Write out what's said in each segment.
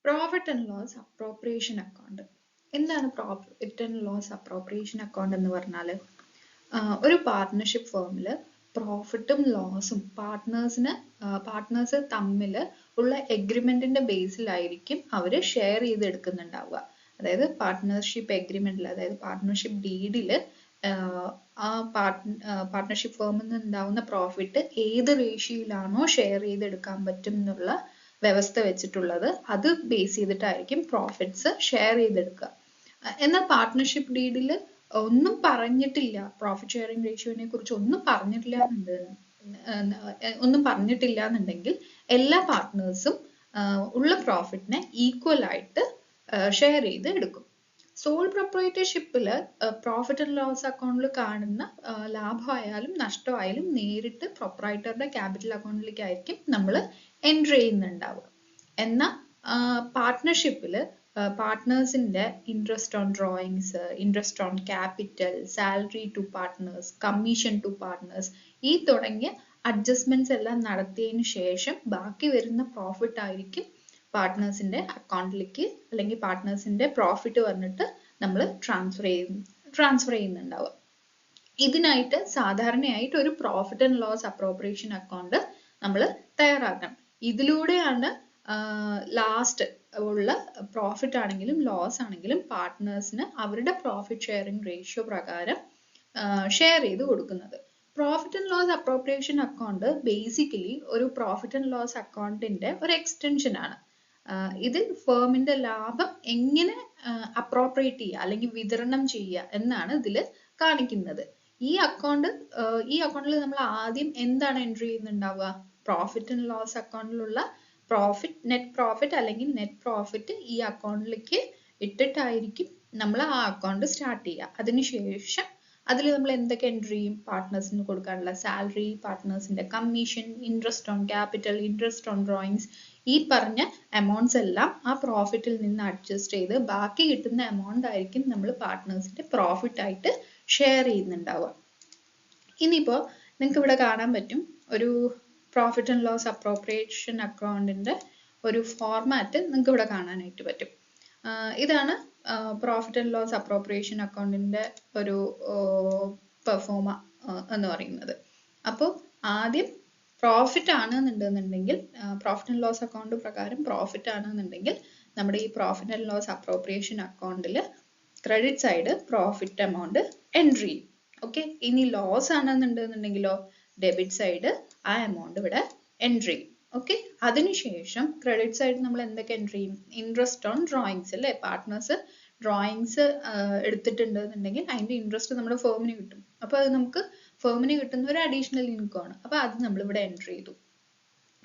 Profit and loss appropriation account. എന്താണ് profit and loss appropriation account എന്ന് പറഞ്ഞാൽ, ഒരു പാർട്ട്ണർഷിപ്പ് ഫേമിൽ പ്രോഫിറ്റും ലോസും പാർട്ട്നേഴ്സ് തമ്മിൽ ഉള്ള എഗ്രിമെന്റിന്റെ ബേസിലായിരിക്കും അവർ ഷെയർ ചെയ്തെടുക്കുന്നുണ്ടാവുക. അതായത് പാർട്ട്ണർഷിപ്പ് എഗ്രിമെന്റിൽ, അതായത് പാർട്ട്ണർഷിപ്പ് ഡീഡിൽ ആ പാർട്ട്ണർഷിപ്പ് ഫേമിൽ നിന്ന് ഉണ്ടാവുന്ന പ്രോഫിറ്റ് ഏത് റേഷ്യോയിലാണോ ഷെയർ ചെയ്തെടുക്കാൻ പറ്റും എന്നുള്ള വ്യവസ്ഥ വെച്ചിട്ടുള്ളത്, അത് ബേസ് ചെയ്തിട്ടായിരിക്കും പ്രോഫിറ്റ്സ് ഷെയർ ചെയ്തെടുക്കുക. എന്നാൽ പാർട്ട്ണർഷിപ്പ് ഡീഡിൽ ഒന്നും പറഞ്ഞിട്ടില്ല, പ്രോഫിറ്റ് ഷെയറിംഗ് റേഷ്യോനെ കുറിച്ച് ഒന്നും പറഞ്ഞിട്ടില്ല എന്നുണ്ടെങ്കിൽ എല്ലാ പാർട്ട്നേഴ്സും ഉള്ള പ്രോഫിറ്റിനെ ഈക്വൽ ആയിട്ട് ഷെയർ ചെയ്ത് എടുക്കും. സോൾ പ്രൊപ്രൈറ്റർഷിപ്പിൽ പ്രോഫിറ്റ് ആൻഡ് ലോസ് അക്കൗണ്ടിൽ കാണുന്ന ലാഭമായാലും നഷ്ടമായാലും നേരിട്ട് പ്രൊപ്രൈറ്ററുടെ ക്യാപിറ്റൽ അക്കൗണ്ടിലേക്കായിരിക്കും നമ്മൾ എൻട്രി ചെയ്യുന്നുണ്ടാവുക. എന്നാൽ പാർട്ട്ണർഷിപ്പിൽ പാർട്ട്നേഴ്സിന്റെ interest on drawings, interest on capital, salary to partners, commission to partners, ഈ തുടങ്ങിയ അഡ്ജസ്റ്റ്മെന്റ്സ് എല്ലാം നടത്തിയതിനു ശേഷം ബാക്കി വരുന്ന പ്രോഫിറ്റ് ആയിരിക്കും പാർട്ട്നേഴ്സിന്റെ അക്കൗണ്ടിലേക്ക്, അല്ലെങ്കിൽ പാർട്ട്നേഴ്സിന്റെ പ്രോഫിറ്റ് വന്നിട്ട് നമ്മൾ ട്രാൻസ്ഫർ ചെയ്യുന്നുണ്ടാവുക. ഇതിനായിട്ട് സാധാരണയായിട്ട് ഒരു profit and loss appropriation account നമ്മൾ തയ്യാറാക്കണം. ഇതിലൂടെയാണ് ലാസ്റ്റ് ഉള്ള പ്രോഫിറ്റ് ആണെങ്കിലും ലോസ് ആണെങ്കിലും പാർട്ട്നേഴ്സിന് അവരുടെ പ്രോഫിറ്റ് ഷെയറിംഗ് റേഷ്യോ പ്രകാരം ഷെയർ ചെയ്ത് കൊടുക്കുന്നത്. Profit and loss appropriation account basically ഒരു പ്രോഫിറ്റ് ആൻഡ് ലോസ് അക്കൗണ്ടിന്റെ ഒരു എക്സ്റ്റൻഷൻ ആണ്. ഇതിൽ ഫേമിന്റെ ലാഭം എങ്ങനെ അപ്രോപ്രിയേറ്റ് ചെയ്യുക അല്ലെങ്കിൽ വിതരണം ചെയ്യുക എന്നാണ് ഇതിൽ കാണിക്കുന്നത്. ഈ അക്കൗണ്ടിൽ നമ്മൾ ആദ്യം എന്താണ് എൻട്രി ചെയ്യുന്നുണ്ടാവുക? പ്രോഫിറ്റ് ആൻഡ് ലോസ് അക്കൗണ്ടിലുള്ള നെറ്റ് പ്രോഫിറ്റ് അല്ലെങ്കിൽ നെറ്റ് പ്രോഫിറ്റ് ഈ അക്കൗണ്ടിലേക്ക് ഇട്ടിട്ടായിരിക്കും നമ്മൾ ആ അക്കൗണ്ട് സ്റ്റാർട്ട് ചെയ്യുക. അതിനുശേഷം അതിൽ നമ്മൾ എന്തൊക്കെ എൻട്രി ചെയ്യും? പാർട്ട്നേഴ്സിന് കൊടുക്കാനുള്ള സാലറി, പാർട്ട്നേഴ്സിന്റെ commission, interest on capital, interest on drawings, ഈ പറഞ്ഞ എമൗണ്ട്സ് എല്ലാം ആ പ്രോഫിറ്റിൽ നിന്ന് അഡ്ജസ്റ്റ് ചെയ്ത് ബാക്കി കിട്ടുന്ന എമൗണ്ട് ആയിരിക്കും നമ്മൾ പാർട്ട്നേഴ്സിന്റെ പ്രോഫിറ്റ് ആയിട്ട് ഷെയർ ചെയ്യുന്നുണ്ടാവുക. ഇനിയിപ്പോൾ നിങ്ങൾക്ക് ഇവിടെ കാണാൻ പറ്റും ഒരു പ്രോഫിറ്റ് ആൻഡ് ലോസ് അപ്രോപ്രിയേഷൻ അക്കൗണ്ടിന്റെ ഒരു ഫോർമാറ്റ് നിങ്ങൾക്ക് ഇവിടെ കാണാനായിട്ട് പറ്റും. ഇതാണ് പ്രോഫിറ്റ് ആൻഡ് ലോസ് അപ്രോപ്രിയേഷൻ അക്കൗണ്ടിന്റെ ഒരു പെർഫോമ എന്ന് പറയുന്നത്. അപ്പോൾ ആദ്യം പ്രോഫിറ്റ് ആണെന്നുണ്ടെന്നുണ്ടെങ്കിൽ, പ്രോഫിറ്റ് ആൻഡ് ലോസ് അക്കൗണ്ട് പ്രകാരം പ്രോഫിറ്റ് ആണെന്നുണ്ടെങ്കിൽ നമ്മുടെ ഈ പ്രോഫിറ്റ് ആൻഡ് ലോസ് അപ്രോപ്രിയേഷൻ അക്കൗണ്ടിൽ credit side profit amount entry ചെയ്യും. ഓക്കെ, ഇനി ലോസ് ആണെന്നുണ്ടെന്നുണ്ടെങ്കിലോ ഡെബിറ്റ് സൈഡ് ആ എമൗണ്ട് ഇവിടെ എൻട്രി ചെയ്യും. ഓക്കെ, അതിനുശേഷം ക്രെഡിറ്റ് സൈഡ് നമ്മൾ എന്തൊക്കെ എൻട്രി ചെയ്യും? ഇൻട്രസ്റ്റ് ഓൺ ഡ്രോയിങ്സ് അല്ലേ, പാർട്ട്നേഴ്സ് ഡ്രോയിങ്സ് എടുത്തിട്ടുണ്ടെന്നുണ്ടെങ്കിൽ അതിന്റെ ഇൻട്രസ്റ്റ് നമ്മുടെ ഫേമിന് കിട്ടും. അപ്പോൾ അത് നമുക്ക് ഫേമിന് കിട്ടുന്ന ഒരു അഡീഷണൽ ഇൻകം ആണ്. അപ്പോൾ അത് നമ്മൾ ഇവിടെ എൻട്രി ചെയ്തു.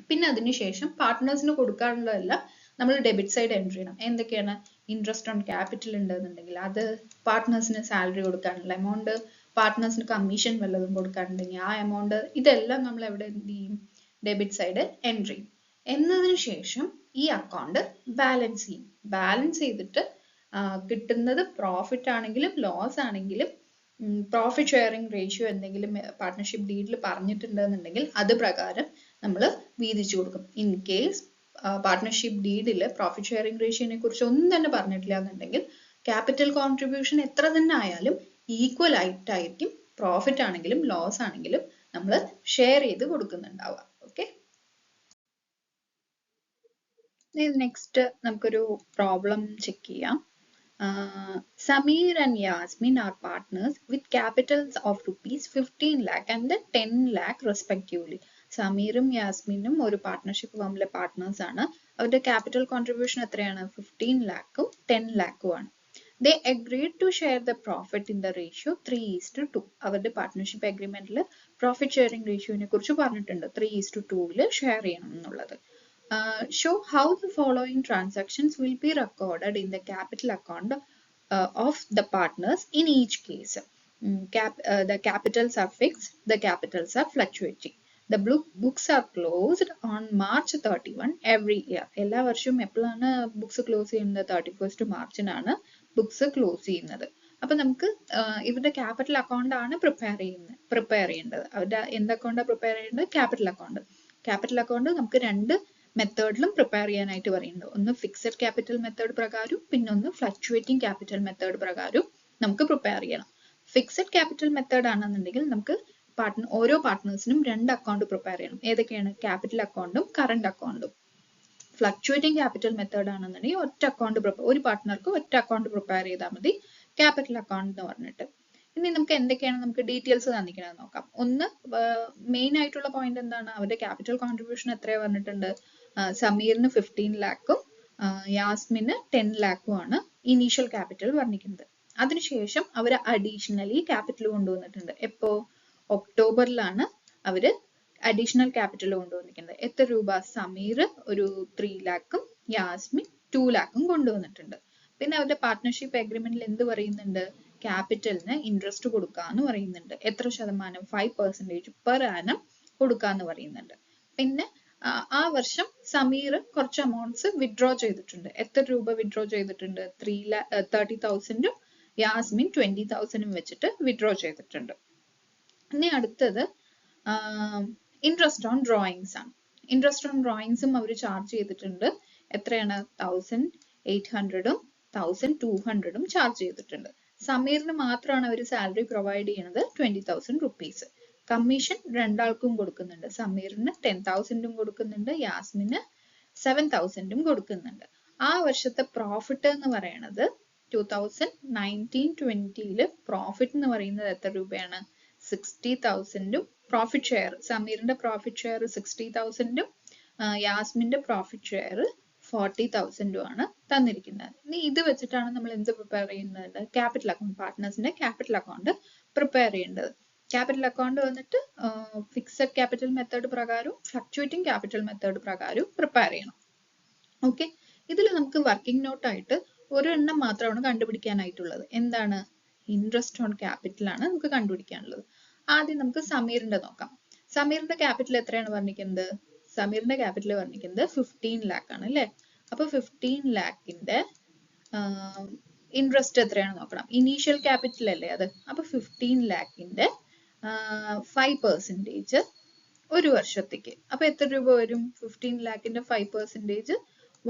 പിന്നെ അതിനുശേഷം പാർട്ട്നേഴ്സിന് കൊടുക്കാനുള്ളതെല്ലാം നമ്മൾ ഡെബിറ്റ് സൈഡ് എൻട്രി ചെയ്യണം. എന്തൊക്കെയാണ്? ഇൻട്രസ്റ്റ് ഓൺ ക്യാപിറ്റൽ ഉണ്ടെന്നുണ്ടെങ്കിൽ അത്, പാർട്ട്നേഴ്സിന് സാലറി കൊടുക്കാനുള്ള എമൗണ്ട്, പാർട്ട്നേഴ്സിന് കമ്മീഷൻ വല്ലതും കൊടുക്കാനുണ്ടെങ്കിൽ ആ എമൗണ്ട്, ഇതെല്ലാം നമ്മൾ എവിടെ എന്ത് ചെയ്യും? ഡെബിറ്റ് സൈഡ് എൻട്രി ചെയ്യും. എന്നതിന് ശേഷം ഈ അക്കൗണ്ട് ബാലൻസ് ചെയ്യും. ബാലൻസ് ചെയ്തിട്ട് കിട്ടുന്നത് പ്രോഫിറ്റ് ആണെങ്കിലും ലോസ് ആണെങ്കിലും പ്രോഫിറ്റ് ഷെയറിംഗ് റേഷ്യോ എന്തെങ്കിലും പാർട്ട്ണർഷിപ്പ് ഡീഡിൽ പറഞ്ഞിട്ടുണ്ടെന്നുണ്ടെങ്കിൽ അത് പ്രകാരം നമ്മൾ വീതിച്ചു കൊടുക്കും. ഇൻ കേസ് പാർട്ട്ണർഷിപ്പ് ഡീഡിൽ പ്രോഫിറ്റ് ഷെയറിംഗ് റേഷ്യോനെ കുറിച്ച് ഒന്നും തന്നെ പറഞ്ഞിട്ടില്ല എന്നുണ്ടെങ്കിൽ ക്യാപിറ്റൽ കോൺട്രിബ്യൂഷൻ എത്ര തന്നെ ആയാലും ഈക്വൽ ആയിട്ടായിരിക്കും പ്രോഫിറ്റ് ആണെങ്കിലും ലോസ് ആണെങ്കിലും നമ്മൾ ഷെയർ ചെയ്ത് കൊടുക്കുന്നുണ്ടാവുക. ഓക്കെ, നെക്സ്റ്റ് നമുക്കൊരു പ്രോബ്ലം ചെക്ക് ചെയ്യാം. Sameer and Yasmin are partners with capitals of rupees 15 lakh and 10 lakh respectively. സമീറും യാസ്മിനും ഒരു പാർട്ട്ണർഷിപ്പ് ഫേമിലെ പാർട്ട്നേഴ്സ് ആണ്. അവരുടെ ക്യാപിറ്റൽ കോൺട്രിബ്യൂഷൻ എത്രയാണ്? 15 lakhും 10 lakhും ആണ്. They agreed to share the profit in the ratio 3:2. അവരുടെ partnership അഗ്രിമെന്റിൽ profit sharing റേഷ്യോനെ കുറിച്ച് പറഞ്ഞിട്ടുണ്ട്. 3:2 ഷെയർ ചെയ്യണം എന്നുള്ളത്. Show how the following transactions will be recorded in the capital account of the partners in each case. The capitals are fixed, the capitals are fluctuating. The books are closed on March 31 every year. എല്ലാ വർഷവും എപ്പോഴാണ് books close ചെയ്യുന്നത്? 31st മാർച്ചിനാണ് books close ചെയ്യുന്നത്. അപ്പൊ നമുക്ക് ഇവരുടെ capital account ആണ് prepare ചെയ്യേണ്ടത്. അവരുടെ എന്ത് അക്കൗണ്ടാണ് പ്രിപ്പയർ ചെയ്യേണ്ടത്? Capital account. ക്യാപിറ്റൽ അക്കൗണ്ട് നമുക്ക് രണ്ട് മെത്തേഡിലും പ്രിപ്പയർ ചെയ്യാനായിട്ട് പറയുന്നുണ്ട്. ഒന്ന് ഫിക്സഡ് ക്യാപിറ്റൽ മെത്തേഡ് പ്രകാരവും പിന്നെ ഒന്ന് ഫ്ലക്ച്വേറ്റിംഗ് ക്യാപിറ്റൽ മെത്തേഡ് പ്രകാരവും നമുക്ക് പ്രിപ്പയർ ചെയ്യണം. ഫിക്സഡ് ക്യാപിറ്റൽ മെത്തേഡ് ആണെന്നുണ്ടെങ്കിൽ നമുക്ക് ഓരോ പാർട്ട്നേഴ്സിനും 2 അക്കൗണ്ട് പ്രിപ്പയർ ചെയ്യണം. ഏതൊക്കെയാണ്? ക്യാപിറ്റൽ അക്കൗണ്ടും കറണ്ട് അക്കൗണ്ടും. ഫ്ലക്ച്വേറ്റിംഗ് ക്യാപിറ്റൽ മെത്തേഡ് ആണെന്നുണ്ടെങ്കിൽ ഒറ്റ അക്കൗണ്ട് ഒരു പാർട്ട്ണർക്ക് ഒറ്റ അക്കൗണ്ട് പ്രിപ്പയർ ചെയ്താൽ മതി, ക്യാപിറ്റൽ അക്കൗണ്ട് എന്ന് പറഞ്ഞിട്ട്. ഇനി നമുക്ക് എന്തൊക്കെയാണ് നമുക്ക് ഡീറ്റെയിൽസ് തന്നിക്കണത് നോക്കാം. ഒന്ന് മെയിൻ ആയിട്ടുള്ള പോയിന്റ് എന്താണ്? അവരുടെ ക്യാപിറ്റൽ കോൺട്രിബ്യൂഷൻ എത്രയാ പറഞ്ഞിട്ടുണ്ട്? സമീറിന് 15 ലാക്കും യാസ്മിന് 10 ലാക്കും ആണ് ഇനീഷ്യൽ ക്യാപിറ്റൽ പറഞ്ഞിരിക്കുന്നത്. അതിനുശേഷം അവർ അഡീഷണലി ക്യാപിറ്റൽ കൊണ്ടുവന്നിട്ടുണ്ട്. എപ്പോ? ഒക്ടോബറിലാണ് അവര് അഡീഷണൽ ക്യാപിറ്റൽ കൊണ്ടുവന്നിരിക്കുന്നത്. എത്ര രൂപ? സമീർ ഒരു 3 ലാക്കും യാസ്മിൻ 2 ലാക്കും കൊണ്ടുവന്നിട്ടുണ്ട്. പിന്നെ അവരുടെ പാർട്ട്ണർഷിപ്പ് അഗ്രിമെന്റിൽ എന്ത് പറയുന്നുണ്ട്? ക്യാപിറ്റലിന് ഇൻട്രസ്റ്റ് കൊടുക്കാന്ന് പറയുന്നുണ്ട്. എത്ര ശതമാനം? 5% പെർ ആനം കൊടുക്കാന്ന് പറയുന്നുണ്ട്. പിന്നെ ആ വർഷം സമീർ കുറച്ച് അമൗണ്ട്സ് വിഡ്രോ ചെയ്തിട്ടുണ്ട്. എത്ര രൂപ വിഡ്രോ ചെയ്തിട്ടുണ്ട്? 30,000ഉം യാസ്മിൻ 20,000ഉം വെച്ചിട്ട് വിഡ്രോ ചെയ്തിട്ടുണ്ട്. ഇനി അടുത്തത് ഇൻട്രസ്റ്റ് ഓൺ ഡ്രോയിങ്സ് ആണ്. ഇൻട്രസ്റ്റ് ഓൺ ഡ്രോയിങ്സും അവർ ചാർജ് ചെയ്തിട്ടുണ്ട്. എത്രയാണ്? 1,800ഉം 1,200ഉം ചാർജ് ചെയ്തിട്ടുണ്ട്. സമീറിന് മാത്രമാണ് അവർ സാലറി പ്രൊവൈഡ് ചെയ്യുന്നത് 20,000 റുപ്പീസ്. കമ്മീഷൻ രണ്ടാൾക്കും കൊടുക്കുന്നുണ്ട്. സമീറിന് 10,000ഉം കൊടുക്കുന്നുണ്ട്, യാസ്മിന് 7,000ഉം കൊടുക്കുന്നുണ്ട്. ആ വർഷത്തെ പ്രോഫിറ്റ് എന്ന് പറയുന്നത് 2019-20 പ്രോഫിറ്റ് എന്ന് പറയുന്നത് എത്ര രൂപയാണ്? 60,000ഉം പ്രോഫിറ്റ് ഷെയർ സമീറിന്റെ പ്രോഫിറ്റ് ഷെയർ 60,000ഉം യാസ്മിന്റെ പ്രോഫിറ്റ് ഷെയർ 40,000ഉം ആണ് തന്നിരിക്കുന്നത്. ഇനി ഇത് വെച്ചിട്ടാണ് നമ്മൾ എന്ത് പ്രിപ്പയർ ചെയ്യുന്നത്? ക്യാപിറ്റൽ അക്കൗണ്ട്, പാർട്ട്നേഴ്സിന്റെ ക്യാപിറ്റൽ അക്കൗണ്ട് പ്രിപ്പയർ ചെയ്യേണ്ടത്. ക്യാപിറ്റൽ അക്കൗണ്ട് വന്നിട്ട് ഫിക്സഡ് ക്യാപിറ്റൽ മെത്തേഡ് പ്രകാരവും ഫ്ലക്ച്വേറ്റിംഗ് ക്യാപിറ്റൽ മെത്തേഡ് പ്രകാരവും പ്രിപ്പയർ ചെയ്യണം. ഓക്കെ, ഇതിൽ നമുക്ക് വർക്കിംഗ് നോട്ട് ആയിട്ട് ഒരെണ്ണം മാത്രമാണ് കണ്ടുപിടിക്കാനായിട്ടുള്ളത്. എന്താണ്? ഇൻട്രസ്റ്റ് ഓൺ ക്യാപിറ്റൽ ആണ് നമുക്ക് കണ്ടുപിടിക്കാനുള്ളത്. ആദ്യം നമുക്ക് സമീറിന്റെ നോക്കാം. സമീറിന്റെ ക്യാപിറ്റൽ എത്രയാണ് പറഞ്ഞിരിക്കുന്നത്? സമീറിന്റെ ക്യാപിറ്റൽ പറഞ്ഞിരിക്കുന്നത് 15 ലാക്ക് ആണ് അല്ലെ? അപ്പൊ 15 ലാക്കിന്റെ ഇൻട്രസ്റ്റ് എത്രയാണ് നോക്കണം. ഇനീഷ്യൽ ക്യാപിറ്റൽ അല്ലേ അത്? അപ്പൊ 15 ലാക്കിന്റെ 5% ഒരു വർഷത്തേക്ക്. അപ്പൊ എത്ര രൂപ വരും? 15 ലാക്കിന്റെ 5%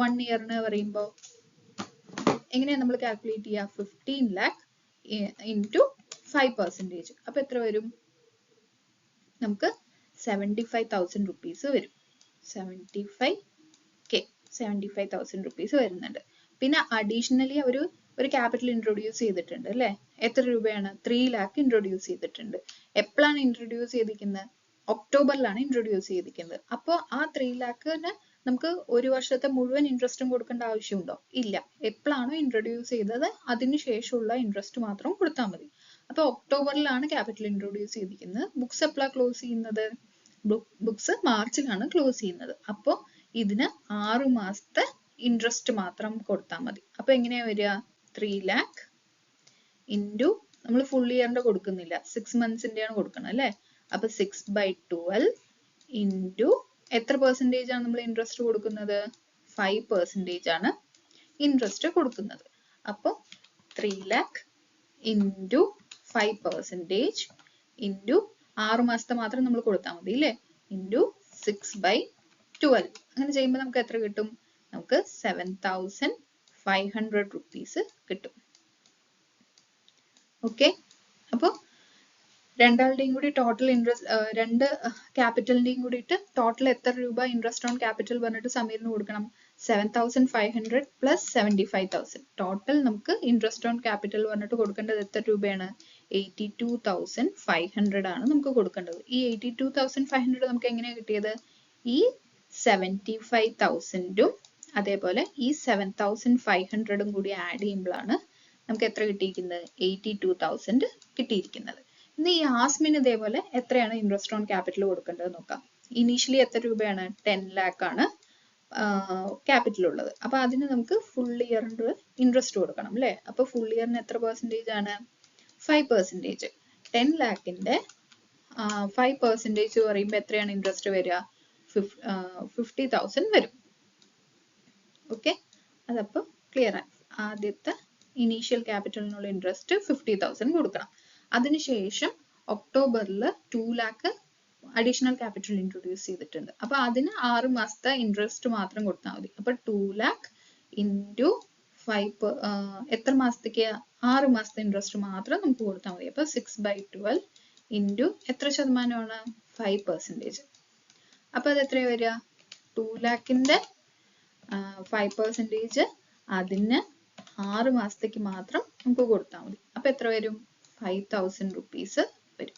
1 ഇയറിന് പറയുമ്പോ എങ്ങനെയാ നമ്മൾ കാൽക്കുലേറ്റ് ചെയ്യുക? 15 ലാക്ക് ഇൻറ്റു 5%. അപ്പൊ എത്ര വരും? നമുക്ക് 75,000 റുപ്പീസ് വരും. 75,000 റുപ്പീസ് വരുന്നുണ്ട്. പിന്നെ അഡീഷണലി ഒരു ക്യാപിറ്റൽ ഇൻട്രൊഡ്യൂസ് ചെയ്തിട്ടുണ്ട് അല്ലെ? എത്ര രൂപയാണ്? 3 ലാക്ക് ഇൻട്രൊഡ്യൂസ് ചെയ്തിട്ടുണ്ട്. എപ്പോഴാണ് ഇൻട്രൊഡ്യൂസ് ചെയ്തിരിക്കുന്നത്? ഒക്ടോബറിലാണ് ഇൻട്രൊഡ്യൂസ് ചെയ്തിരിക്കുന്നത്. അപ്പോൾ ആ 3 ലാക്കിന് നമുക്ക് ഒരു വർഷത്തെ മുഴുവൻ ഇൻട്രസ്റ്റും കൊടുക്കേണ്ട ആവശ്യമുണ്ടോ? ഇല്ല. എപ്പോഴാണോ ഇൻട്രൊഡ്യൂസ് ചെയ്തത് അതിന് ശേഷമുള്ള ഇൻട്രസ്റ്റ് മാത്രം കൊടുത്താൽ മതി. അപ്പൊ ഒക്ടോബറിലാണ് ക്യാപിറ്റൽ ഇൻട്രൊഡ്യൂസ് ചെയ്തിരിക്കുന്നത്. ബുക്സ് എപ്പോഴാണ് ക്ലോസ് ചെയ്യുന്നത്? ബുക്സ് മാർച്ചിലാണ് ക്ലോസ് ചെയ്യുന്നത്. അപ്പോൾ ഇതിന് 6 മാസത്തെ ഇൻട്രസ്റ്റ് മാത്രം കൊടുത്താൽ മതി. അപ്പൊ എങ്ങനെയാ വരിക? 3 ലാക്ക് ഇൻറ്റു നമ്മൾ ഫുൾ ഇയറിന്റെ കൊടുക്കുന്നില്ല, 6 മന്ത്സിന്റെയാണ് കൊടുക്കുന്നത് അല്ലെ? അപ്പൊ 6/12 ഇൻറ്റു എത്ര പെർസെൻറ്റേജ് ആണ് നമ്മൾ ഇൻട്രസ്റ്റ് കൊടുക്കുന്നത്? 5% ആണ് ഇൻട്രസ്റ്റ് കൊടുക്കുന്നത്. അപ്പോൾ 3 ലാക്ക് ഇൻറ്റു 5% ഇൻറ്റു 6 മാസത്തെ മാത്രം നമ്മൾ കൊടുത്താൽ മതി അല്ലേ? ഇൻറ്റു 6/12. അങ്ങനെ ചെയ്യുമ്പോൾ നമുക്ക് എത്ര കിട്ടും? നമുക്ക് 7,500 റുപ്പീസ് കിട്ടും. ഓക്കെ, അപ്പോൾ രണ്ടാളുടെയും കൂടി ടോട്ടൽ ഇൻട്രസ്റ്റ്, രണ്ട് ക്യാപിറ്റലിന്റെയും കൂടിയിട്ട് ടോട്ടൽ എത്ര രൂപ ഇൻട്രസ്റ്റ് ഓൺ ക്യാപിറ്റൽ പറഞ്ഞിട്ട് സമീറിന് കൊടുക്കണം? 7,500 പ്ലസ് 75,000. ടോട്ടൽ നമുക്ക് ഇൻട്രസ്റ്റ് ഓൺ ക്യാപിറ്റൽ പറഞ്ഞിട്ട് കൊടുക്കേണ്ടത് എത്ര രൂപയാണ്? 82,500 ആണ് നമുക്ക് കൊടുക്കേണ്ടത്. ഈ 82,500 നമുക്ക് എങ്ങനെയാണ് കിട്ടിയത്? ഈ 75,000ഉം അതേപോലെ ഈ 7,500ഉം കൂടി ആഡ് ചെയ്യുമ്പോഴാണ് നമുക്ക് എത്ര കിട്ടിയിരിക്കുന്നത്? 82,000 കിട്ടിയിരിക്കുന്നത്. ഇനി ഈ യാസ്മിന് ഇതേപോലെ എത്രയാണ് ഇൻട്രസ്റ്റ് ഓൺ ക്യാപിറ്റൽ കൊടുക്കേണ്ടത് നോക്കാം. ഇനീഷ്യലി എത്ര രൂപയാണ്? 10 ലാക്ക് ആണ് ക്യാപിറ്റൽ ഉള്ളത്. അപ്പൊ അതിന് നമുക്ക് ഫുൾ ഇയറിന്റെ ഇൻട്രസ്റ്റ് കൊടുക്കണം അല്ലെ? അപ്പൊ ഫുൾ ഇയറിന് എത്ര പെർസെൻറ്റേജ് ആണ്? 5%. 10 ലാക്കിന്റെ 5% പറയുമ്പോൾ എത്രയാണ് ഇൻട്രസ്റ്റ് വരിക? 50,000 വരും. ഓക്കെ, അതപ്പോ ക്ലിയർ ആണ്. ആദ്യത്തെ ഇനീഷ്യൽ ക്യാപിറ്റലിനുള്ള ഇൻട്രസ്റ്റ് 50,000 കൊടുക്കണം. അതിനുശേഷം ഒക്ടോബറിൽ 2 ലാക്ക് അഡീഷണൽ ക്യാപിറ്റൽ ഇൻട്രൊഡ്യൂസ് ചെയ്തിട്ടുണ്ട്. അപ്പൊ അതിന് 6 മാസത്തെ ഇൻട്രസ്റ്റ് മാത്രം കൊടുത്താൽ മതി. അപ്പൊ 2 lakh ഇൻറ്റു 5 എത്ര മാസത്തേക്ക്? 6 മാസത്തെ ഇൻട്രസ്റ്റ് മാത്രം നമുക്ക് കൊടുത്താൽ മതി. അപ്പൊ 6/12 ഇൻറ്റു എത്ര ശതമാനമാണ്? 5%. അപ്പൊ അത് എത്രയാ വരിക? 2 lakhന്റെ 5% അതിന് 6 മാസത്തേക്ക് മാത്രം നമുക്ക് കൊടുത്താൽ മതി. അപ്പൊ എത്ര വരും? 5,000 rupees വരും.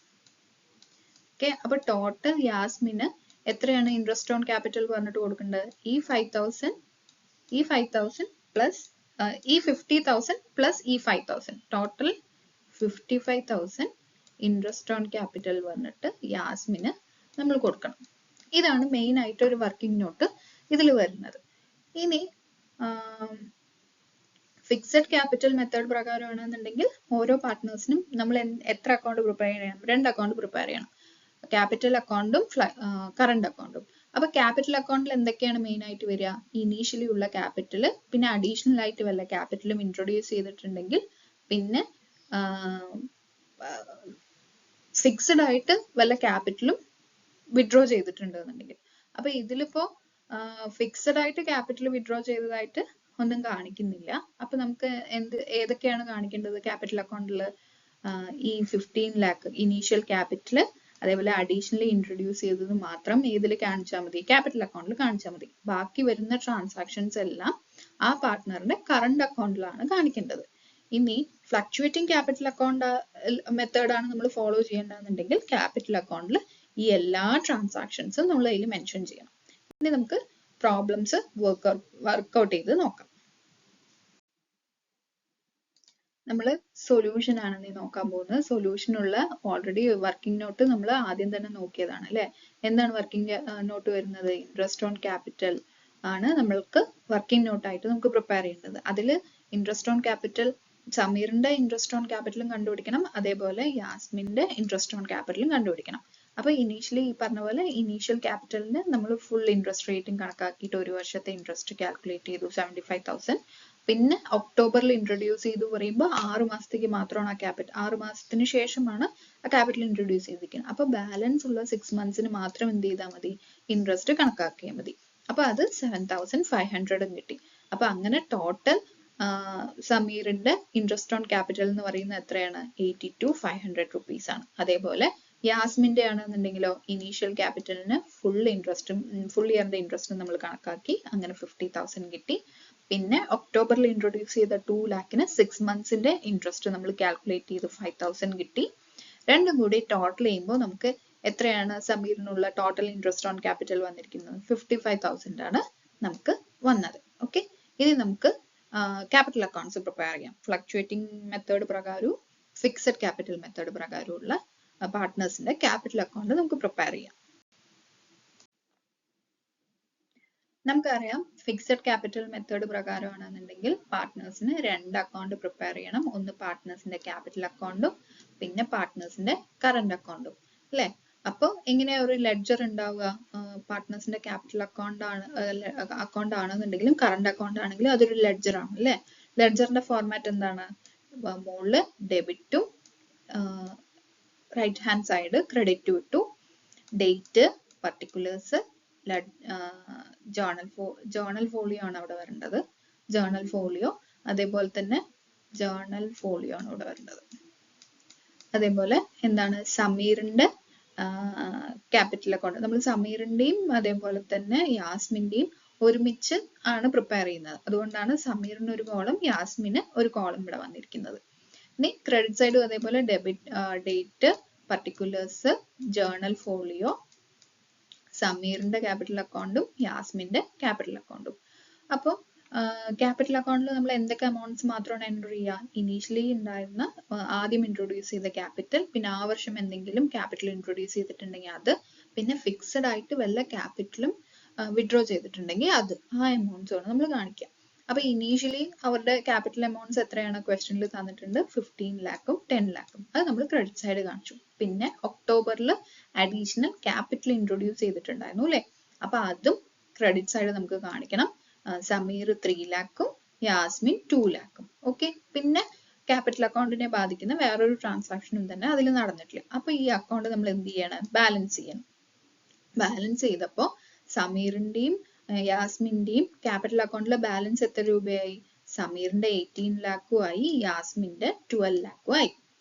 ഓക്കെ, അപ്പൊ ടോട്ടൽ യാസ്മിന് എത്രയാണ് ഇൻട്രസ്റ്റ് ഓൺ ക്യാപിറ്റൽ പറഞ്ഞിട്ട് കൊടുക്കേണ്ടത്? ഈ 5,000 പ്ലസ് ഈ 50,000 പ്ലസ് ഈ 5,000 ടോട്ടൽ 55,000 ഇൻട്രസ്റ്റ് ഓൺ ക്യാപിറ്റൽ പറഞ്ഞിട്ട് യാസ്മിന് നമ്മൾ കൊടുക്കണം. ഇതാണ് മെയിൻ ആയിട്ട് ഒരു വർക്കിംഗ് നോട്ട് ഇതിൽ വരുന്നത്. ഇനി ഫിക്സഡ് ക്യാപിറ്റൽ മെത്തേഡ് പ്രകാരമാണെന്നുണ്ടെങ്കിൽ ഓരോ പാർട്ട്നേഴ്സിനും നമ്മൾ എത്ര അക്കൗണ്ട് പ്രിപ്പയർ ചെയ്യണം? 2 അക്കൗണ്ട് പ്രിപ്പയർ ചെയ്യണം. ക്യാപിറ്റൽ അക്കൗണ്ടും കറണ്ട് അക്കൗണ്ടും. അപ്പൊ ക്യാപിറ്റൽ അക്കൗണ്ടിൽ എന്തൊക്കെയാണ് മെയിൻ ആയിട്ട് വരിക? ഇനീഷ്യലി ഉള്ള ക്യാപിറ്റൽ, പിന്നെ അഡീഷണൽ ആയിട്ട് വല്ല ക്യാപിറ്റലും ഇൻട്രൊഡ്യൂസ് ചെയ്തിട്ടുണ്ടെങ്കിൽ, പിന്നെ ഫിക്സഡ് ആയിട്ട് വല്ല ക്യാപിറ്റലും വിഡ്രോ ചെയ്തിട്ടുണ്ടെന്നുണ്ടെങ്കിൽ. അപ്പൊ ഇതിലിപ്പോ ഫിക്സഡ് ആയിട്ട് ക്യാപിറ്റൽ വിഡ്രോ ചെയ്തതായിട്ട് ഒന്നും കാണിക്കുന്നില്ല. അപ്പൊ നമുക്ക് ഏതൊക്കെയാണ് കാണിക്കേണ്ടത് ക്യാപിറ്റൽ അക്കൗണ്ടിൽ? ഈ 15 lakh ഇനീഷ്യൽ ക്യാപിറ്റൽ, അതേപോലെ അഡീഷണലി ഇൻട്രൊഡ്യൂസ് ചെയ്തത് മാത്രം ഏതിൽ കാണിച്ചാൽ മതി? ക്യാപിറ്റൽ അക്കൗണ്ടിൽ കാണിച്ചാൽ മതി. ബാക്കി വരുന്ന ട്രാൻസാക്ഷൻസ് എല്ലാം ആ പാർട്ട്ണറിന്റെ കറണ്ട് അക്കൗണ്ടിലാണ് കാണിക്കേണ്ടത്. ഇനി ഫ്ലക്ച്വേറ്റിംഗ് ക്യാപിറ്റൽ അക്കൗണ്ട് മെത്തേഡാണ് നമ്മൾ ഫോളോ ചെയ്യേണ്ടതെന്നുണ്ടെങ്കിൽ ക്യാപിറ്റൽ അക്കൗണ്ടിൽ ഈ എല്ലാ ട്രാൻസാക്ഷൻസും നമ്മൾ അതിൽ മെൻഷൻ ചെയ്യണം. ഇനി നമുക്ക് പ്രോബ്ലംസ് വർക്ക്ഔട്ട് ചെയ്ത് നോക്കാം. നമ്മൾ സൊല്യൂഷൻ ആണ് നീ നോക്കാൻ പോകുന്നത്. സൊല്യൂഷനുള്ള ഓൾറെഡി വർക്കിംഗ് നോട്ട് നമ്മൾ ആദ്യം തന്നെ നോക്കിയതാണ് അല്ലെ. എന്താണ് വർക്കിംഗ് നോട്ട് വരുന്നത്? ഇൻട്രസ്റ്റ് ഓൺ ക്യാപിറ്റൽ ആണ് നമ്മൾക്ക് വർക്കിംഗ് നോട്ടായിട്ട് നമുക്ക് പ്രിപ്പയർ ചെയ്യേണ്ടത്. അതിൽ ഇൻട്രസ്റ്റ് ഓൺ ക്യാപിറ്റൽ, സമീറിന്റെ ഇൻട്രസ്റ്റ് ഓൺ ക്യാപിറ്റലും കണ്ടുപിടിക്കണം, അതേപോലെ യാസ്മിന്റെ ഇൻട്രസ്റ്റ് ഓൺ ക്യാപിറ്റലും കണ്ടുപിടിക്കണം. അപ്പൊ ഇനീഷ്യലി ഈ പറഞ്ഞ പോലെ ഇനീഷ്യൽ ക്യാപിറ്റലിന് നമ്മൾ ഫുൾ ഇൻട്രസ്റ്റ് റേറ്റും കണക്കാക്കിയിട്ട് ഒരു വർഷത്തെ ഇൻട്രസ്റ്റ് കാൽക്കുലേറ്റ് ചെയ്തു 75,000. പിന്നെ ഒക്ടോബറിൽ ഇൻട്രൊഡ്യൂസ് ചെയ്തു പറയുമ്പോൾ 6 മാസത്തേക്ക് മാത്രമാണ് ആ ക്യാപിറ്റൽ, 6 മാസത്തിന് ശേഷമാണ് ആ ക്യാപിറ്റൽ ഇൻട്രൊഡ്യൂസ് ചെയ്തിരിക്കുന്നത്. അപ്പൊ ബാലൻസ് ഉള്ള 6 മന്ത്സിന് മാത്രം എന്ത് ചെയ്താൽ മതി? ഇൻട്രസ്റ്റ് കണക്കാക്കിയാൽ മതി. അപ്പൊ അത് 7,500 കിട്ടി. അപ്പൊ അങ്ങനെ ടോട്ടൽ സമീറിന്റെ ഇൻട്രസ്റ്റ് ഓൺ ക്യാപിറ്റൽ എന്ന് പറയുന്നത് എത്രയാണ്? 82,500 rupees ആണ്. അതേപോലെ യാസ്മിന്റെ ആണെന്നുണ്ടെങ്കിലോ ഇനീഷ്യൽ ക്യാപിറ്റലിന് ഫുൾ ഇയറിന്റെ ഇൻട്രസ്റ്റ് നമ്മൾ കണക്കാക്കി, അങ്ങനെ 50,000 കിട്ടി. പിന്നെ ഒക്ടോബറിൽ ഇൻട്രൊഡ്യൂസ് ചെയ്ത 2 lakhന് 6 മന്ത്സിന്റെ ഇൻട്രസ്റ്റ് നമ്മൾ കാൽക്കുലേറ്റ് ചെയ്ത് 5,000 കിട്ടി. രണ്ടും കൂടി ടോട്ടൽ ചെയ്യുമ്പോൾ നമുക്ക് എത്രയാണ് സമീറിനുള്ള ടോട്ടൽ ഇൻട്രസ്റ്റ് ഓൺ ക്യാപിറ്റൽ വന്നിരിക്കുന്നത്? 55,000 ആണ് നമുക്ക് വന്നത്. ഓക്കെ, ഇനി നമുക്ക് ക്യാപിറ്റൽ അക്കൗണ്ട്സ് പ്രിപ്പയർ ചെയ്യാം. ഫ്ലക്ച്വേറ്റിംഗ് മെത്തേഡ് പ്രകാരവും ഫിക്സഡ് ക്യാപിറ്റൽ മെത്തേഡ് പ്രകാരമുള്ള പാർട്ട്നേഴ്സിന്റെ ക്യാപിറ്റൽ അക്കൗണ്ട് നമുക്ക് പ്രിപ്പയർ ചെയ്യാം. നമുക്കറിയാം ഫിക്സഡ് ക്യാപിറ്റൽ മെത്തേഡ് പ്രകാരമാണെന്നുണ്ടെങ്കിൽ പാർട്ട്നേഴ്സിന് 2 അക്കൗണ്ട് പ്രിപ്പയർ ചെയ്യണം. ഒന്ന് പാർട്ട്നേഴ്സിന്റെ ക്യാപിറ്റൽ അക്കൗണ്ടും പിന്നെ പാർട്ട്നേഴ്സിന്റെ കറണ്ട് അക്കൗണ്ടും അല്ലെ. അപ്പോൾ എങ്ങനെയാ ഒരു ലെഡ്ജർ ഉണ്ടാവുക? പാർട്ട്നേഴ്സിന്റെ ക്യാപിറ്റൽ അക്കൗണ്ട് ആണെന്നുണ്ടെങ്കിലും കറണ്ട് അക്കൗണ്ട് ആണെങ്കിലും അതൊരു ലെഡ്ജർ ആണ് അല്ലെ. ലെഡ്ജറിന്റെ ഫോർമാറ്റ് എന്താണ്? മുകളില് ഡെബിറ്റും റൈറ്റ് ഹാൻഡ് സൈഡ് ക്രെഡിറ്റ് ഇട്ടു, ഡേറ്റ്, പർട്ടിക്കുലേഴ്സ്, ജേർണൽ ഫോളിയോ ആണ് അവിടെ വരേണ്ടത്. ജേർണൽ ഫോളിയോ, അതേപോലെ തന്നെ ജേർണൽ ഫോളിയോ ആണ് ഇവിടെ വരേണ്ടത്. അതേപോലെ എന്താണ് സമീറിന്റെ ക്യാപിറ്റൽ അക്കൗണ്ട്, നമ്മൾ സമീറിന്റെയും അതേപോലെ തന്നെ യാസ്മിന്റെയും ഒരുമിച്ച് ആണ് പ്രിപ്പയർ ചെയ്യുന്നത്. അതുകൊണ്ടാണ് സമീറിന് ഒരു കോളം യാസ്മിന് ഒരു കോളം ഇവിടെ വന്നിരിക്കുന്നത്. ഇനി ക്രെഡിറ്റ് സൈഡും അതേപോലെ ഡേറ്റ്, പർട്ടിക്കുലേഴ്സ്, ജേർണൽ ഫോളിയോ, സമീറിന്റെ ക്യാപിറ്റൽ അക്കൗണ്ടും യാസ്മിന്റെ ക്യാപിറ്റൽ അക്കൗണ്ടും. അപ്പോൾ ക്യാപിറ്റൽ അക്കൗണ്ടിൽ നമ്മൾ എന്തൊക്കെ അമൗണ്ട്സ് മാത്രമാണ് എൻറ്റർ ചെയ്യുക? ഇനീഷ്യലി ഉണ്ടായിരുന്ന ആദ്യം ഇൻട്രൊഡ്യൂസ് ചെയ്ത ക്യാപിറ്റൽ, പിന്നെ ആ വർഷം എന്തെങ്കിലും ക്യാപിറ്റൽ ഇൻട്രൊഡ്യൂസ് ചെയ്തിട്ടുണ്ടെങ്കിൽ അത്, പിന്നെ ഫിക്സഡ് ആയിട്ട് വല്ല ക്യാപിറ്റലും വിഡ്രോ ചെയ്തിട്ടുണ്ടെങ്കിൽ അത്, ആ എമൗണ്ട്സ് ആണ് നമ്മൾ കാണിക്കുക. അപ്പൊ ഇനീഷ്യലി അവരുടെ ക്യാപിറ്റൽ എമൗണ്ട്സ് എത്രയാണ് ക്വസ്റ്റ്യനിൽ തന്നിട്ടുണ്ട്? 15 lakhും 10 lakhും. അത് നമ്മൾ ക്രെഡിറ്റ് സൈഡ് കാണിച്ചു. പിന്നെ ഒക്ടോബറിൽ അഡീഷണൽ ക്യാപിറ്റൽ ഇൻട്രൊഡ്യൂസ് ചെയ്തിട്ടുണ്ടായിരുന്നു അല്ലെ. അപ്പൊ അതും ക്രെഡിറ്റ് സൈഡ് നമുക്ക് കാണിക്കണം. സമീർ 3 lakhും യാസ്മിൻ 2 lakhും. ഓക്കെ, പിന്നെ ക്യാപിറ്റൽ അക്കൗണ്ടിനെ ബാധിക്കുന്ന വേറൊരു ട്രാൻസാക്ഷനും തന്നെ അതിൽ നടന്നിട്ടില്ല. അപ്പൊ ഈ അക്കൗണ്ട് നമ്മൾ എന്ത് ചെയ്യണം? ബാലൻസ് ചെയ്യണം. ബാലൻസ് ചെയ്തപ്പോൾ സമീറിന്റെയും യാസ്മിന്റെയും ക്യാപിറ്റൽ അക്കൗണ്ടിലെ ബാലൻസ് എത്ര രൂപയായി? സമീറിന്റെ 18 lakhും ആയി, യാസ്മിന്റെ 12 lakhും ആയി.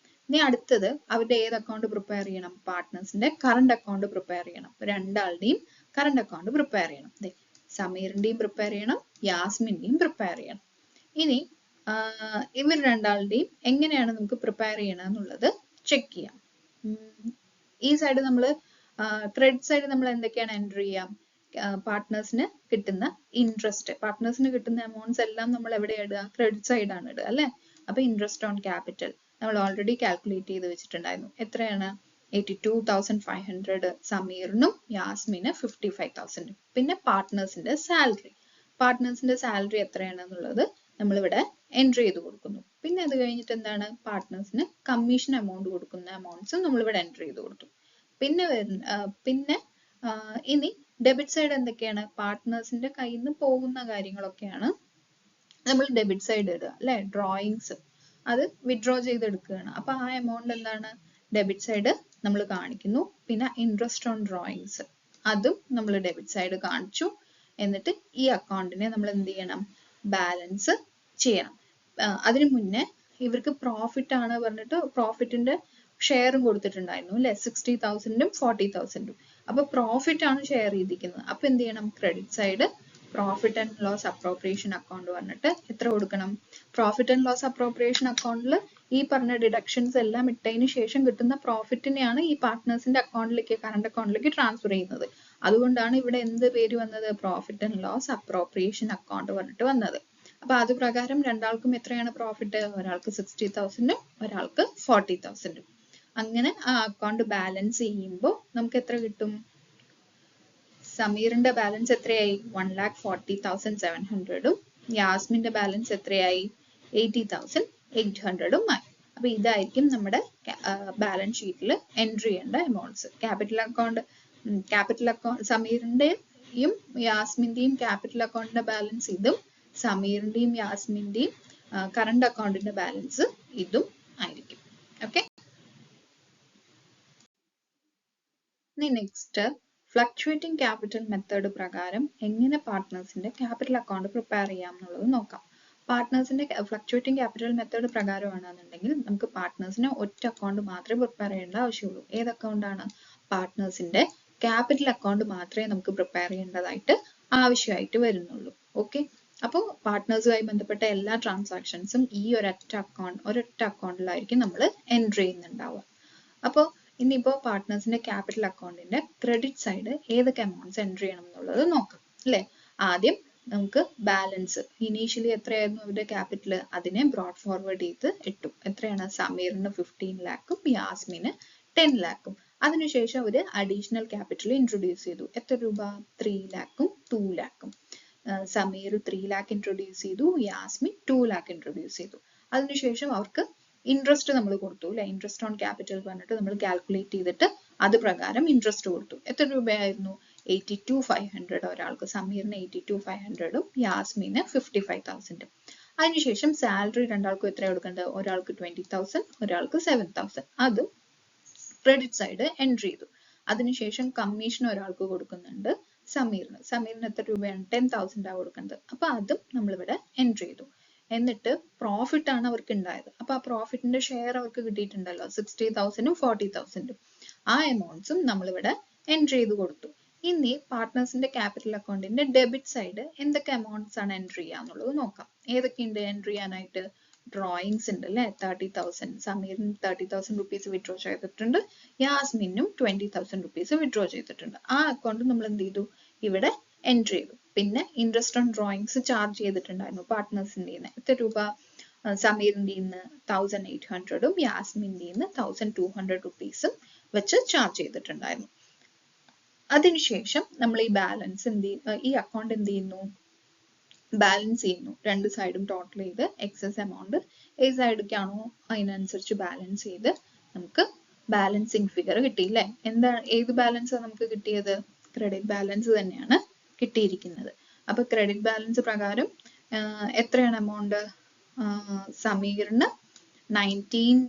ഇനി അടുത്തത് അവരുടെ ഏത് അക്കൗണ്ട് പ്രിപ്പയർ ചെയ്യണം? പാർട്ട്നേഴ്സിന്റെ കറണ്ട് അക്കൗണ്ട് പ്രിപ്പയർ ചെയ്യണം. രണ്ടാളുടെയും കറണ്ട് അക്കൗണ്ട് പ്രിപ്പയർ ചെയ്യണം. സമീറിന്റെയും പ്രിപ്പയർ ചെയ്യണം, യാസ്മിന്റെയും പ്രിപ്പയർ ചെയ്യണം. ഇനി ഇവർ രണ്ടാളുടെയും എങ്ങനെയാണ് നമുക്ക് പ്രിപ്പയർ ചെയ്യണം എന്നുള്ളത് ചെക്ക് ചെയ്യാം. ഈ സൈഡ് നമ്മൾ ക്രെഡിറ്റ് സൈഡ് നമ്മൾ എന്തൊക്കെയാണ് എൻറ്റർ ചെയ്യാം? പാർട്ട്നേഴ്സിന് കിട്ടുന്ന ഇൻട്രസ്റ്റ്, പാർട്ട്നേഴ്സിന് കിട്ടുന്ന എമൗണ്ട്സ് എല്ലാം നമ്മൾ എവിടെ ഇടുക? ക്രെഡിറ്റ് സൈഡ് ആണ് ഇടുക അല്ലെ? അപ്പൊ ഇൻട്രസ്റ്റ് ഓൺ ക്യാപിറ്റൽ നമ്മൾ ഓൾറെഡി കാൽക്കുലേറ്റ് ചെയ്ത് വെച്ചിട്ടുണ്ടായിരുന്നു. എത്രയാണ്? 82,500 സമീറിനും യാസ്മിന് 55,000. പിന്നെ പാർട്ട്നേഴ്സിന്റെ സാലറി എത്രയാണെന്നുള്ളത് നമ്മളിവിടെ എൻട്രി ചെയ്ത് കൊടുക്കുന്നു. പിന്നെ അത് കഴിഞ്ഞിട്ട് എന്താണ്? പാർട്ട്നേഴ്സിന് കമ്മീഷൻ എമൗണ്ട് കൊടുക്കുന്ന എമൗണ്ട്സും നമ്മളിവിടെ എൻട്രി ചെയ്ത് കൊടുത്തു. പിന്നെ ഇനി ഡെബിറ്റ് സൈഡ് എന്തൊക്കെയാണ്? പാർട്ട്നേഴ്സിന്റെ കയ്യിൽ നിന്ന് പോകുന്ന കാര്യങ്ങളൊക്കെയാണ് നമ്മൾ ഡെബിറ്റ് സൈഡ് ഇടുക അല്ലെ? ഡ്രോയിങ്സ് അത് വിഡ്രോ ചെയ്തെടുക്കുകയാണ്. അപ്പൊ ആ എമൗണ്ട് എന്താണ്? ഡെബിറ്റ് സൈഡ് നമ്മൾ കാണിക്കുന്നു. പിന്നെ ഇൻട്രസ്റ്റ് ഓൺ ഡ്രോയിങ്സ് അതും നമ്മൾ ഡെബിറ്റ് സൈഡ് കാണിച്ചു. എന്നിട്ട് ഈ അക്കൗണ്ടിനെ നമ്മൾ എന്ത് ചെയ്യണം? ബാലൻസ് ചെയ്യണം. അതിനു മുന്നേ ഇവർക്ക് പ്രോഫിറ്റ് ആണ് പറഞ്ഞിട്ട് പ്രോഫിറ്റിന്റെ ഷെയറും കൊടുത്തിട്ടുണ്ടായിരുന്നു അല്ലെ? 60,000ഉം 40,000ഉം. അപ്പൊ പ്രോഫിറ്റ് ആണ് ഷെയർ ചെയ്തിരിക്കുന്നത്. അപ്പൊ എന്ത് ചെയ്യണം? Credit side profit and loss appropriation account പറഞ്ഞിട്ട് എത്ര കൊടുക്കണം? പ്രോഫിറ്റ് ആൻഡ് ലോസ് അപ്രോപ്രിയേഷൻ അക്കൗണ്ടിൽ ഈ പറഞ്ഞ ഡിഡക്ഷൻസ് എല്ലാം ഇട്ടതിന് ശേഷം കിട്ടുന്ന പ്രോഫിറ്റിനെയാണ് ഈ പാർട്ട്നേഴ്സിന്റെ അക്കൗണ്ടിലേക്ക്, കറണ്ട് അക്കൗണ്ടിലേക്ക് ട്രാൻസ്ഫർ ചെയ്യുന്നത്. അതുകൊണ്ടാണ് ഇവിടെ എന്ത് പേര് വന്നത്? Profit and loss appropriation account പറഞ്ഞിട്ട് വന്നത്. അപ്പൊ അത് പ്രകാരം രണ്ടാൾക്കും എത്രയാണ് പ്രോഫിറ്റ്? ഒരാൾക്ക് 60,000ഉം ഒരാൾക്ക് 40,000ഉം. അങ്ങനെ ആ അക്കൗണ്ട് ബാലൻസ് ചെയ്യുമ്പോൾ നമുക്ക് എത്ര കിട്ടും? സമീറിന്റെ ബാലൻസ് എത്രയായി? 1,40,700ഉം യാസ്മിന്റെ ബാലൻസ് എത്രയായി? 80,800ഉം ആയി. അപ്പൊ ഇതായിരിക്കും നമ്മുടെ ബാലൻസ് ഷീറ്റിൽ എൻട്രി ചെയ്യേണ്ട എമൗണ്ട്സ്. ക്യാപിറ്റൽ അക്കൗണ്ട് സമീറിന്റെയും യാസ്മിന്റെയും ക്യാപിറ്റൽ അക്കൗണ്ടിന്റെ ബാലൻസ് ഇതും, സമീറിന്റെയും യാസ്മിന്റെയും കറണ്ട് അക്കൗണ്ടിന്റെ ബാലൻസ് ഇതും ആയിരിക്കും. ഓക്കെ. ഇനി നെക്സ്റ്റ് ഫ്ലക്ച്വേറ്റിംഗ് ക്യാപിറ്റൽ മെത്തേഡ് പ്രകാരം എങ്ങനെ പാർട്ട്നേഴ്സിന്റെ ക്യാപിറ്റൽ അക്കൗണ്ട് പ്രിപ്പയർ ചെയ്യാം എന്നുള്ളത് നോക്കാം. പാർട്ട്നേഴ്സിന്റെ ഫ്ലക്ച്വേറ്റിംഗ് ക്യാപിറ്റൽ മെത്തേഡ് പ്രകാരമാണെന്നുണ്ടെങ്കിൽ നമുക്ക് പാർട്ട്നേഴ്സിന് ഒറ്റ അക്കൗണ്ട് മാത്രമേ പ്രിപ്പയർ ചെയ്യേണ്ട ആവശ്യമുള്ളൂ. ഏത് അക്കൗണ്ടാണ്? പാർട്ട്നേഴ്സിന്റെ ക്യാപിറ്റൽ അക്കൗണ്ട് മാത്രമേ നമുക്ക് പ്രിപ്പയർ ചെയ്യേണ്ടതായിട്ട് ആവശ്യമായിട്ട് വരുന്നുള്ളൂ. ഓക്കെ. അപ്പോൾ പാർട്ട്നേഴ്സുമായി ബന്ധപ്പെട്ട എല്ലാ ട്രാൻസാക്ഷൻസും ഈ ഒരൊറ്റ അക്കൗണ്ടിലായിരിക്കും നമ്മൾ എൻട്രി ചെയ്യുന്നുണ്ടാവുക. അപ്പോൾ ഇനിയിപ്പോൾ പാർട്ട്നേഴ്സിന്റെ ക്യാപിറ്റൽ അക്കൗണ്ടിന്റെ ക്രെഡിറ്റ് സൈഡ് ഏതൊക്കെ എമൗണ്ട്സ് എൻട്രി ചെയ്യണം എന്നുള്ളത് നോക്കാം അല്ലെ? ആദ്യം നമുക്ക് ബാലൻസ്, ഇനീഷ്യലി എത്രയായിരുന്നു അവരുടെ ക്യാപിറ്റൽ, അതിനെ ബ്രോഡ് ഫോർവേഡ് ചെയ്ത് ഇട്ടു. എത്രയാണ്? സമീറിന് 15 lakhും യാസ്മിന് 10 lakhും. അതിനുശേഷം അവർ അഡീഷണൽ ക്യാപിറ്റൽ ഇൻട്രൊഡ്യൂസ് ചെയ്തു. എത്ര രൂപ? 3 lakhും 2 lakhും. സമീർ 3 lakh ഇൻട്രൊഡ്യൂസ് ചെയ്തു, യാസ്മിൻ 2 lakh ഇൻട്രൊഡ്യൂസ് ചെയ്തു. അതിനുശേഷം അവർക്ക് ഇൻട്രസ്റ്റ് നമ്മൾ കൊടുത്തു അല്ലെ? ഇൻട്രസ്റ്റ് ഓൺ ക്യാപിറ്റൽ പറഞ്ഞിട്ട് നമ്മൾ കാൽക്കുലേറ്റ് ചെയ്തിട്ട് അത് പ്രകാരം ഇൻട്രസ്റ്റ് കൊടുത്തു. എത്ര രൂപയായിരുന്നു? 82,500 ഒരാൾക്ക്, സമീറിന് 82,500ഉം യാസ്മിന് 55,000ഉം. അതിനുശേഷം സാലറി രണ്ടാൾക്കും എത്ര കൊടുക്കേണ്ടത്? ഒരാൾക്ക് 20,000, ഒരാൾക്ക് 7,000. അതും ക്രെഡിറ്റ് സൈഡ് എൻട്രി ചെയ്തു. അതിനുശേഷം കമ്മീഷൻ ഒരാൾക്ക് കൊടുക്കുന്നുണ്ട്, സമീറിന് എത്ര രൂപയാണ്? 10,000 ആണ് കൊടുക്കേണ്ടത്. അപ്പൊ അതും നമ്മളിവിടെ എൻട്രി ചെയ്തു. എന്നിട്ട് പ്രോഫിറ്റ് ആണ് അവർക്ക് ഉണ്ടായത്. അപ്പൊ ആ പ്രോഫിറ്റിന്റെ ഷെയർ അവർക്ക് കിട്ടിയിട്ടുണ്ടല്ലോ, 60,000ഉം 40,000ഉം. ആ എമൗണ്ട്സും നമ്മളിവിടെ എൻട്രി ചെയ്ത് കൊടുത്തു. ഇനി പാർട്ട്നേഴ്സിന്റെ ക്യാപിറ്റൽ അക്കൗണ്ടിന്റെ ഡെബിറ്റ് സൈഡ് എന്തൊക്കെ എമൗണ്ട്സ് ആണ് എൻട്രി ചെയ്യാന്നുള്ളത് നോക്കാം. ഏതൊക്കെയുണ്ട് എൻട്രി ചെയ്യാനായിട്ട്? ഡ്രോയിങ്സ് ഉണ്ട് അല്ലെ? 30,000. സമീറിന് 30,000 rupees വിഡ്രോ ചെയ്തിട്ടുണ്ട്, യാസ്മിനും 20,000 rupees വിഡ്രോ ചെയ്തിട്ടുണ്ട്. ആ അക്കൗണ്ട് നമ്മൾ എന്ത് ചെയ്തു? ഇവിടെ എൻട്രി ചെയ്തു. പിന്നെ ഇൻട്രസ്റ്റ് ഓൺ ഡ്രോയിങ്സ് ചാർജ് ചെയ്തിട്ടുണ്ടായിരുന്നു പാർട്ട്നേഴ്സിന്റെ. എത്ര രൂപ? സമീറിന്റെ 1,800ഉം യാസ്മിന്റെ 1,200 rupees വെച്ച് ചാർജ് ചെയ്തിട്ടുണ്ടായിരുന്നു. അതിനുശേഷം നമ്മൾ ഈ ബാലൻസ് ഈ അക്കൗണ്ട് എന്ത് ചെയ്യുന്നു? ബാലൻസ് ചെയ്യുന്നു. രണ്ട് സൈഡും ടോട്ടൽ ചെയ്ത് എക്സസ് എമൗണ്ട് ഏത് സൈഡിലേക്കാണോ അതിനനുസരിച്ച് ബാലൻസ് ചെയ്ത് നമുക്ക് ബാലൻസിങ് ഫിഗർ കിട്ടിയില്ലേ? ഏത് ബാലൻസ് നമുക്ക് കിട്ടിയത്? ക്രെഡിറ്റ് ബാലൻസ് തന്നെയാണ് കിട്ടിയിരിക്കുന്നത്. അപ്പൊ ക്രെഡിറ്റ് ബാലൻസ് പ്രകാരം എത്രയാണ് എമൗണ്ട്? സമീറിന് 19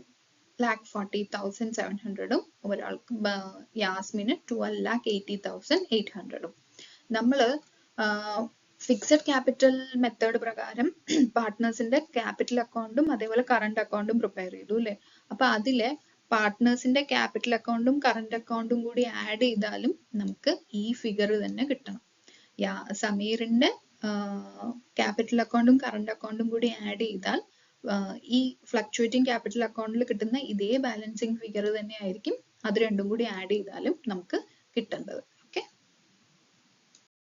12,40,700 ഒരാൾക്ക്, യാസ്മിന് 12,80,800. നമ്മള് ഫിക്സഡ് ക്യാപിറ്റൽ മെത്തേഡ് പ്രകാരം പാർട്ട്നേഴ്സിന്റെ ക്യാപിറ്റൽ അക്കൗണ്ടും അതേപോലെ കറണ്ട് അക്കൗണ്ടും പ്രിപ്പയർ ചെയ്തു അല്ലെ. അപ്പൊ അതിലെ പാർട്ട്നേഴ്സിന്റെ ക്യാപിറ്റൽ അക്കൗണ്ടും കറണ്ട് അക്കൗണ്ടും കൂടി ആഡ് ചെയ്താലും നമുക്ക് ഈ ഫിഗർ തന്നെ കിട്ടണം. സമീറിന്റെ ക്യാപിറ്റൽ അക്കൗണ്ടും കറണ്ട് അക്കൗണ്ടും കൂടി ആഡ് ചെയ്താൽ ഈ ഫ്ലക്ച്വേറ്റിംഗ് ക്യാപിറ്റൽ അക്കൗണ്ടിൽ കിട്ടുന്ന ഇതേ ബാലൻസിങ് ഫിഗർ തന്നെ ആയിരിക്കും അത് രണ്ടും കൂടി ആഡ് ചെയ്താലും നമുക്ക് കിട്ടേണ്ടത്.